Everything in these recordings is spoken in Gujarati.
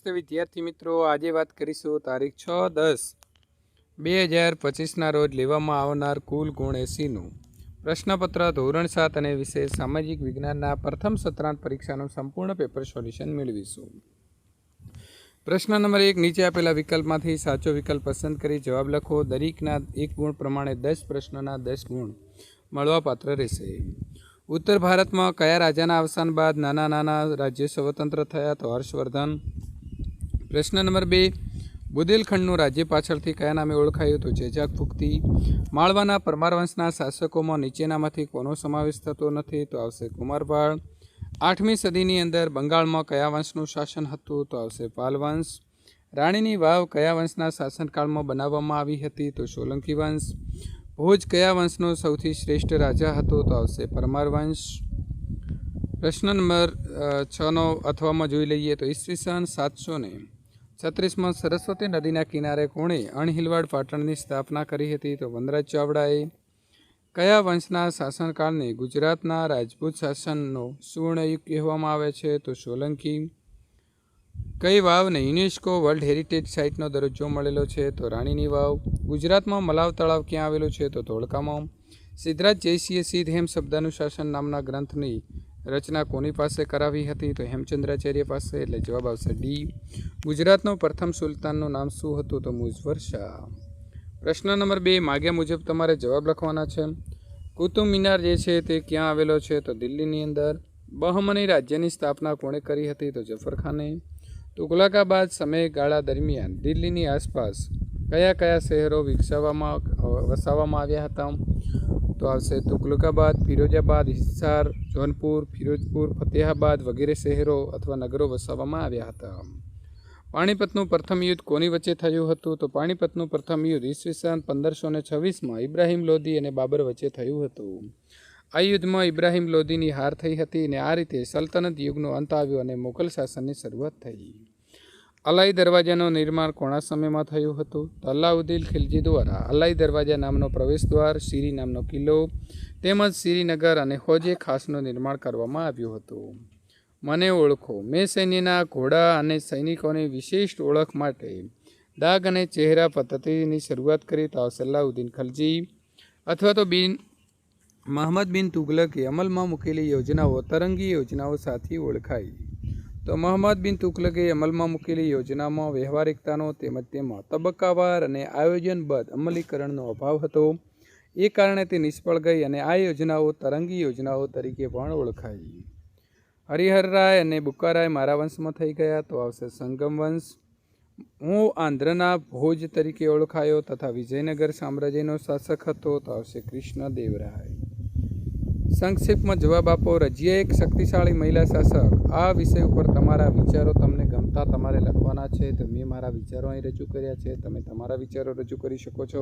નમસ્તે વિદ્યાર્થી મિત્રો, આજે વાત કરીશું તારીખ 6/10/2025ના રોજ લેવામાં આવનાર કુલ ગુણ 80નું પ્રશ્નપત્ર ધોરણ 7 અને વિષય સામાજિક વિજ્ઞાનના પ્રથમ સત્રાંત પરીક્ષાનું સંપૂર્ણ પેપર સોલ્યુશન મેળવીશું. પ્રશ્ન નંબર 1, નીચે આપેલા વિકલ્પમાંથી સાચો વિકલ્પ પસંદ કરી જવાબ લખો. દરેકના 1 ગુણ પ્રમાણે 10 પ્રશ્નના 10 ગુણ મળવાપાત્ર રહેશે. ઉત્તર ભારતમાં કયા રાજાના અવસાન બાદ નાના નાના રાજ્યો સ્વતંત્ર થયા? તો હર્ષવર્ધન. પ્રશ્ન નંબર 2, બુદેલખંડનું રાજ્ય પાછળથી કયા નામે ઓળખાયું? તો જેજાક ફુક્તી. માળવાના પરમાર વંશના શાસકોમાં નીચેનામાંથી કોનો સમાવેશ થતો નથી? તો આવશે કુમારપાળ. 8મી સદીની અંદર બંગાળમાં કયા વંશનું શાસન હતું? તો આવશે પાલ વંશ. રાણીની વાવ કયા વંશના શાસનકાળમાં બનાવવામાં આવી હતી? તો સોલંકી વંશ. ભોજ કયા વંશનો સૌથી શ્રેષ્ઠ રાજા હતો? તો આવશે પરમાર વંશ. પ્રશ્ન નંબર 6નો અથવામાં જોઈ લઈએ તો ઈસવીસન 736માં સરસ્વતી નદીના કિનારે કોણે અણહિલવાડ પાટણની સ્થાપના કરી હતી? તો વનરાજ ચાવડાએ. કયા વંશના શાસનકાળને ગુજરાતના રાજપૂત શાસનનો સુવર્ણયુગ કહેવામાં આવે છે? તો સોલંકી. કઈ વાવને યુનેસ્કો વર્લ્ડ હેરિટેજ સાઇટનો દરજ્જો મળેલો છે? તો રાણીની વાવ. ગુજરાતમાં મલાવ તળાવ ક્યાં આવેલું છે? તો ધોળકામાં. સિદ્ધરાજ જયસિંહે સિદ્ધ હેમ શબ્દાનુશાસન નામના ગ્રંથની રચના કોની પાસે કરાવી હતી? તો હેમચંદ્રાચાર્ય પાસે. એટલે જવાબ આવશે ડી. ગુજરાતનો પ્રથમ સુલતાનનું નામ શું હતું? તો મુઝફર શાહ. પ્રશ્ન નંબર 2, માગ્યા મુજબ તમારે જવાબ લખવાના છે. કુતુબ મિનાર જે છે તે ક્યાં આવેલો છે? તો દિલ્હીની અંદર. બહમની રાજ્યની સ્થાપના કોણે કરી હતી? તો જફરખાને. તુગલકાબાદ સમયગાળા દરમિયાન દિલ્હીની આસપાસ કયા કયા શહેરો વસાવવામાં આવ્યા હતા? તો આવશે તુગલકાબાદ, ફિરોજાબાદ, હિસાર, જૌનપુર, ફિરોજપુર, ફતેહાબાદ વગેરે શહેરો અથવા નગરો વસાવવામાં આવ્યા હતા. પાણીપતનું પ્રથમ યુદ્ધ કોની વચ્ચે થયું હતું? તો પાણીપતનું પ્રથમ યુદ્ધ ઈસવીસન 1526માં ઇબ્રાહિમ લોદી અને બાબર વચ્ચે થયું હતું. આ યુદ્ધમાં ઇબ્રાહિમ લોદીની હાર થઈ હતી અને આ રીતે સલ્તનત યુગનો અંત આવ્યો અને મુઘલ શાસનની શરૂઆત થઈ. અલાઈ દરવાજાનું નિર્માણ કોના સમયમાં થયું હતું? તો અલાઉદ્દીન ખિલજી દ્વારા અલાઈ દરવાજા નામનો પ્રવેશદ્વાર, શીરી નામનો કિલ્લો તેમજ શ્રીનગર અને હોજે ખાસનું નિર્માણ કરવામાં આવ્યું હતું. મને ઓળખો. મેં સૈન્યના ઘોડા અને સૈનિકોની વિશિષ્ટ ઓળખ માટે દાગ અને ચહેરા પદ્ધતિની શરૂઆત કરી. તો આવશે અલાઉદ્દીન ખિલજી. અથવા તો મહંમદ બિન તુગલકે અમલમાં મૂકેલી યોજનાઓ તરંગી યોજનાઓ સાથે ઓળખાઈ. તો મહંમદ બિન તુગલકે અમલમાં મૂકેલી યોજનામાં વ્યવહારિકતાનો તેમજ તેમાં તબક્કાવાર અને આયોજનબદ્ધ અમલીકરણનો અભાવ હતો. એ કારણે તે નિષ્ફળ ગઈ અને આ યોજનાઓ તરંગી યોજનાઓ તરીકે પણ ઓળખાઈ. હરિહરરાય અને બુક્કારાય મારા વંશમાં થઈ ગયા. તો આવશે સંગમ વંશ. હું આંધ્રના ભોજ તરીકે ઓળખાયો તથા વિજયનગર સામ્રાજ્યનો શાસક હતો. તો આવશે કૃષ્ણદેવરાય. સંક્ષિપ્તમાં જવાબ આપો. રજિયા એક શક્તિશાળી મહિલા શાસક. આ વિષય ઉપર તમારા વિચારો તમને ગમતા તમારે લખવાના છે. તો મેં મારા વિચારો અહીં રજૂ કર્યા છે, તમે તમારા વિચારો રજૂ કરી શકો છો.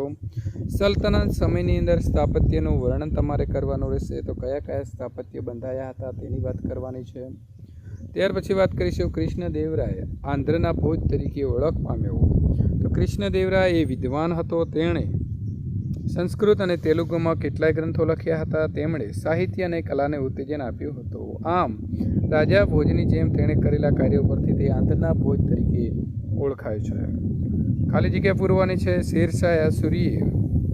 સલ્તનત સમયની અંદર સ્થાપત્યનું વર્ણન તમારે કરવાનું રહેશે. તો કયા કયા સ્થાપત્ય બંધાયા હતા તેની વાત કરવાની છે. ત્યાર પછી વાત કરીશું કૃષ્ણદેવરાય આંધ્રના ભોજ તરીકે ઓળખ પામ્યો. તો કૃષ્ણદેવરાય એ વિદ્વાન હતો. તેણે સંસ્કૃત અને તેલુગુમાં કેટલાય ગ્રંથો લખ્યા હતા. તેમણે સાહિત્ય અને કલાને ઉત્તેજન આપ્યું હતું. આમ રાજા ભોજની જેમ તેણે કરેલા કાર્યો પરથી તે આંધ્રના ભોજ તરીકે ઓળખાય છે. ખાલી જગ્યા પૂરવાની છે. શેરશાહ સૂરીએ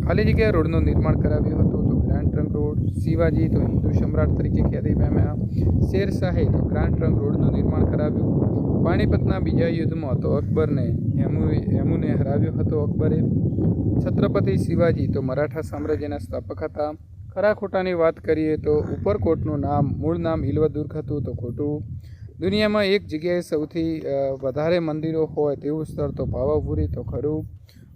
ખાલી જગ્યા રોડનું નિર્માણ કરાવ્યું હતું. તો ગ્રાન્ડ ટ્રંક રોડ. શિવાજી તો હિન્દુ સમ્રાટ તરીકે ખ્યાતિ પામ્યા. શેરશાહે તો ગ્રાન્ડ ટ્રંક રોડનું નિર્માણ કરાવ્યું. પાણીપતના બીજા યુદ્ધમાં તો અકબરને હેમુને હરાવ્યો હતો. અકબરે. છત્રપતિ શિવાજી તો મરાઠા સામ્રાજ્યના સ્થાપક હતા. ખરા ખોટાની વાત કરીએ તો ઉપરકોટનું મૂળ નામ ઇલવદુર્ગ હતું. તો ખોટું. દુનિયામાં એક જગ્યાએ સૌથી વધારે મંદિરો હોય તેવું સ્થળ તો પાવાપુરી. તો ખરું.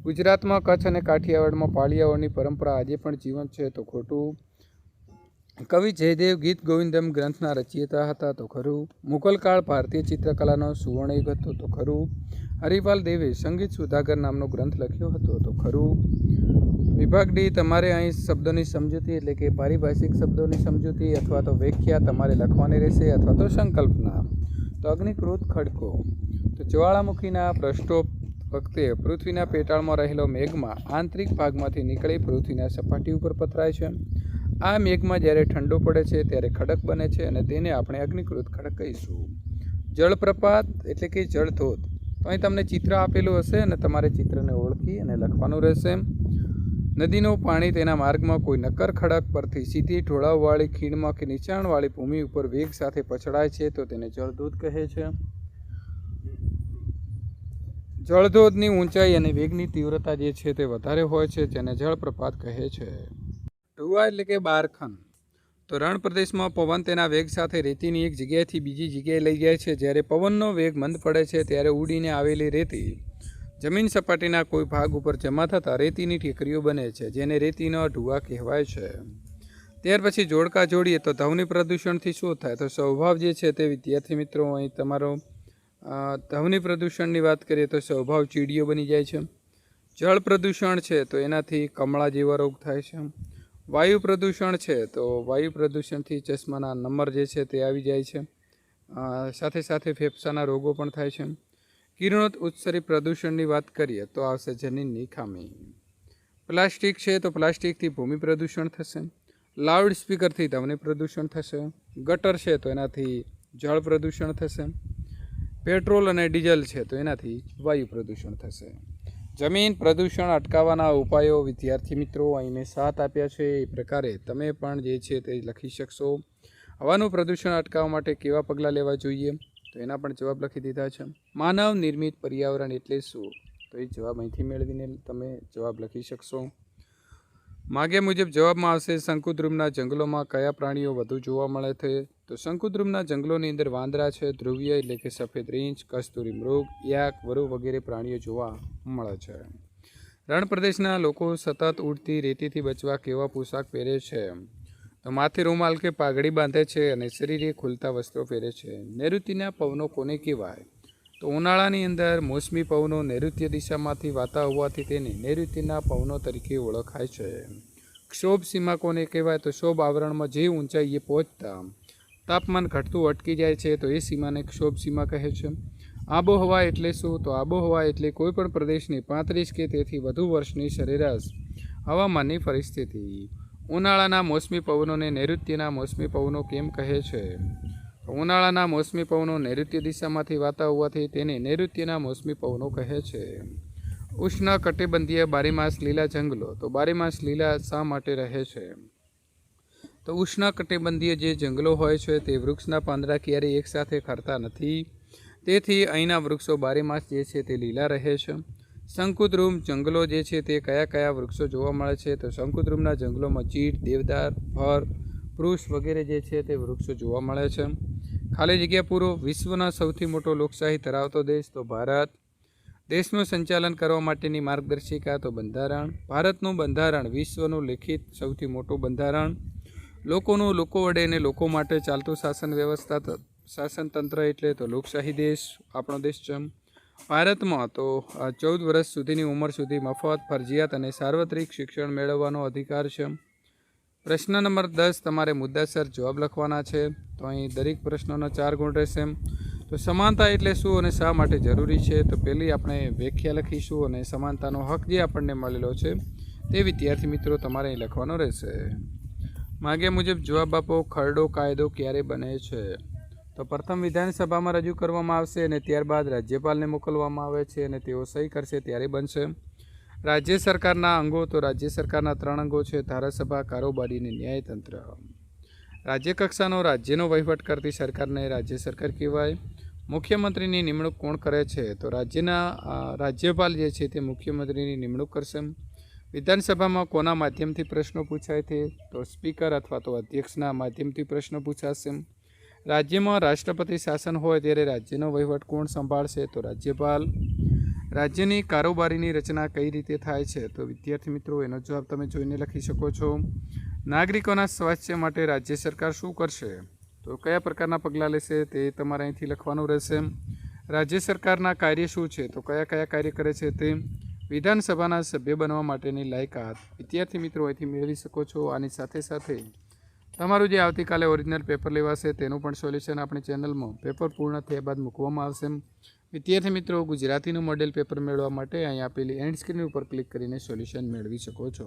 ગુજરાતમાં કચ્છ અને કાઠિયાવાડમાં પાળિયાઓની પરંપરા આજે પણ જીવંત છે. તો ખોટું. કવિ જયદેવ ગીત ગોવિંદમ ગ્રંથના રચયિતા હતા. તો ખરું. મુઘલ કાળ ભારતીય ચિત્રકલાનો સુવર્ણયુગ હતો. તો ખરું. હરિપાલ દેવે સંગીત સુધાગર નામનો ગ્રંથ લખ્યો હતો. તો ખરું. વિભાગ ડી, તમારે અહીં શબ્દોની સમજૂતી એટલે કે પારિભાષિક શબ્દોની સમજૂતી અથવા તો વ્યાખ્યા તમારે લખવાની રહેશે અથવા તો સંકલ્પના. તો અગ્નિકૃત ખડકો. તો જ્વાળામુખીના પ્રષ્ટો વખતે પૃથ્વીના પેટાળમાં રહેલો મેઘમાં આંતરિક ભાગમાંથી નીકળી પૃથ્વીના સપાટી ઉપર પથરાય છે. આ મેઘમાં જ્યારે ઠંડો પડે છે ત્યારે ખડક બને છે અને તેને આપણે અગ્નિકૃત ખડક કહીશું. જળપ્રપાત એટલે કે જળધોધ. તો અહીં તમને ચિત્ર આપેલું હશે અને તમારે ચિત્રને ઓળખી અને લખવાનું રહેશે. નદીનું પાણી તેના માર્ગમાં કોઈ નક્કર ખડક પરથી સીધી ઢોળાવવાળી ખીણમાં કે નીચાણવાળી ભૂમિ ઉપર વેગ સાથે પછડાય છે તો તેને જળધોધ કહે છે. જળધોધની ઊંચાઈ અને વેગની તીવ્રતા જે છે તે વધારે હોય છે, જેને જળપ્રપાત કહે છે. ઢુવા એટલે કે બારખન. તો રણ પ્રદેશમાં પવન તેના વેગ સાથે રેતીની એક જગ્યાએથી બીજી જગ્યાએ લઈ જાય છે. જ્યારે પવનનો વેગ મંદ પડે છે ત્યારે ઉડીને આવેલી રેતી જમીન સપાટીના કોઈ ભાગ ઉપર જમા થતાં રેતીની ટેકરીઓ બને છે, જેને રેતીનો ઢુવા કહેવાય છે. ત્યાર પછી જોડકા જોડીએ તો ધ્વનિ પ્રદૂષણથી શું થાય? તો સ્વભાવ જે છે તે વિદ્યાર્થી મિત્રો અહીં તમારો ધ્વનિ પ્રદૂષણની વાત કરીએ તો સ્વભાવ ચીડીઓ બની જાય છે. જળ પ્રદૂષણ છે તો એનાથી કમળા જેવા રોગ થાય છે. વાયુ પ્રદૂષણ છે તો વાયુ પ્રદૂષણથી ચશ્માના નંબર જે છે તે આવી જાય છે. સાથે સાથે ફેફસાના રોગો પણ થાય છે. કિરણોત્સર્ગ પ્રદૂષણની વાત કરીએ તો આવશે જનીનની ખામી. પ્લાસ્ટિક છે તો પ્લાસ્ટિકથી ભૂમિ પ્રદૂષણ થશે. લાઉડ સ્પીકરથી ધ્વનિ પ્રદૂષણ થશે. ગટર છે તો એનાથી જળ પ્રદૂષણ થશે. પેટ્રોલ અને ડીઝલ છે તો એનાથી વાયુ પ્રદૂષણ થશે. જમીન પ્રદૂષણ અટકાવવાના ઉપાયો વિદ્યાર્થી મિત્રો અહીં મેં 7 આપ્યા છે. એ પ્રકારે તમે પણ જે છે તે લખી શકશો. હવાનું પ્રદૂષણ અટકાવવા માટે કેવા પગલાં લેવા જોઈએ તો એના પણ જવાબ લખી દીધા છે. માનવ નિર્મિત પર્યાવરણ એટલે શું? તો એ જવાબ અહીંથી મેળવીને તમે જવાબ લખી શકશો. માગ્યા મુજબ જવાબમાં આવશે શંકુદ્રુમના જંગલોમાં કયા પ્રાણીઓ વધુ જોવા મળે છે? તો શંકુદ્રુમના જંગલોની અંદર વાંદરા છે, ધ્રુવીય એટલે કે સફેદ રીંછ, કસ્તુરી મૃગ, યાક, વરુ વગેરે પ્રાણીઓ જોવા મળે છે. રણ પ્રદેશના લોકો સતત ઉડતી રેતીથી બચવા કેવા પોશાક પહેરે છે? તો માથે રૂમાલ કે પાઘડી બાંધે છે અને શરીરે ખુલતા વસ્ત્રો પહેરે છે. નૈઋત્યના પવનો કોને કહેવાય? તો ઉનાળાની અંદર મોસમી પવનો નૈઋત્ય દિશામાંથી વાતા હોવાથી તેને નૈઋત્યના પવનો તરીકે ઓળખાય છે. ક્ષોભ સીમા કોને કહેવાય? તો ક્ષોભ આવરણમાં જે ઊંચાઈએ પહોંચતા તાપમાન ઘટતું અટકી જાય છે તો એ સીમાને ક્ષોભ સીમા કહે છે. આબોહવા એટલે શું? તો આબોહવા એટલે કોઈપણ પ્રદેશની 35 કે તેથી વધુ વર્ષની સરેરાશ હવામાનની પરિસ્થિતિ. ઉનાળાના મોસમી પવનોને નૈઋત્યના મોસમી પવનો કેમ કહે છે? ઉનાળાના મોસમી પવનો નૈઋત્ય દિશામાંથી વાતા હોવાથી તેને નૈઋત્યના મોસમી પવનો કહે છે. ઉષ્ણ કટિબંધીય બારેમાસ લીલા જંગલો. તો બારેમાસ લીલા શા માટે રહે છે? તો ઉષ્ણ કટિબંધીય જે જંગલો હોય છે તે વૃક્ષના પાંદડા ક્યારેય એકસાથે ખરતા નથી, તેથી અહીંના વૃક્ષો બારેમાસ જે છે તે લીલા રહે છે. શંકુદ્રુમ જંગલો જે છે તે કયા કયા વૃક્ષો જોવા મળે છે? તો શંકુદ્રુમના જંગલોમાં ચીડ, દેવદાર, ફર, પુરુષ વગેરે જે છે તે વૃક્ષો જોવા મળે છે. ખાલી જગ્યા પૂરો. વિશ્વના સૌથી મોટો લોકશાહી ધરાવતો દેશ? તો ભારત. દેશનું સંચાલન કરવા માટેની માર્ગદર્શિકા? તો બંધારણ. ભારતનું બંધારણ વિશ્વનું લિખિત સૌથી મોટું બંધારણ. લોકોનું લોકો વડે અને લોકો માટે ચાલતું શાસન વ્યવસ્થા શાસન તંત્ર એટલે તો લોકશાહી દેશ આપણો દેશ છે. ભારતમાં તો 14 વર્ષ સુધીની ઉંમર સુધી મફત, ફરજિયાત અને સાર્વત્રિક શિક્ષણ મેળવવાનો અધિકાર છે. પ્રશ્ન નંબર 10 તમારે મુદ્દાસર જવાબ લખવાના છે. તો અહીં દરેક પ્રશ્નોના 4 ગુણ રહેશે. તો સમાનતા એટલે શું અને શા માટે જરૂરી છે? તો પહેલી આપણે વ્યાખ્યા લખીશું અને સમાનતાનો હક જે આપણને મળેલો છે તે વિદ્યાર્થી મિત્રો તમારે અહીં લખવાનો રહેશે. માગ્યા મુજબ જવાબ આપો. ખરડો કાયદો ક્યારે બને છે? તો પ્રથમ વિધાનસભામાં રજૂ કરવામાં આવશે અને ત્યારબાદ રાજ્યપાલને મોકલવામાં આવે છે અને તેઓ સહી કરશે ત્યારે બનશે. રાજ્ય સરકારના અંગો. તો રાજ્ય સરકારના 3 અંગો છે: ધારાસભા, કારોબારી અને ન્યાયતંત્ર. રાજ્ય કક્ષાનો રાજ્યનો વહીવટ કરતી સરકારને રાજ્ય સરકાર કહેવાય. મુખ્યમંત્રીની નિમણૂક કોણ કરે છે? તો રાજ્યપાલ જે છે તે મુખ્યમંત્રીની નિમણૂક કરશે. વિધાનસભામાં કોના માધ્યમથી પ્રશ્નો પૂછાય છે? તો સ્પીકર અથવા તો અધ્યક્ષના માધ્યમથી પ્રશ્નો પૂછાશે. રાજ્યમાં રાષ્ટ્રપતિ શાસન હોય ત્યારે રાજ્યનો વહીવટ કોણ સંભાળશે? તો રાજ્યપાલ. રાજ્યની કારોબારીની રચના કઈ રીતે થાય છે? તો વિદ્યાર્થી મિત્રો એનો જવાબ તમે જોઈને લખી શકો છો. નાગરિકોના સ્વાસ્થ્ય માટે રાજ્ય સરકાર શું કરશે? તો કયા પ્રકારના પગલાં લેશે તે તમારે અહીંથી લખવાનું રહેશે. રાજ્ય સરકારના કાર્ય શું છે? તો કયા કયા કાર્ય કરે છે તે. વિધાનસભાના સભ્ય બનવા માટેની લાયકાત વિદ્યાર્થી મિત્રો અહીંથી મેળવી શકો છો. આની સાથે સાથે તમારું જે આવતીકાલે ઓરિજિનલ પેપર લેવાશે તેનું પણ સોલ્યુશન આપણી ચેનલમાં પેપર પૂર્ણ થયા બાદ મૂકવામાં આવશે. વિદ્યાર્થી મિત્રો ગુજરાતીનું મોડેલ પેપર મેળવવા માટે અહીં આપેલી એન્ડ સ્ક્રીન ઉપર ક્લિક કરીને સોલ્યુશન મેળવી શકો છો.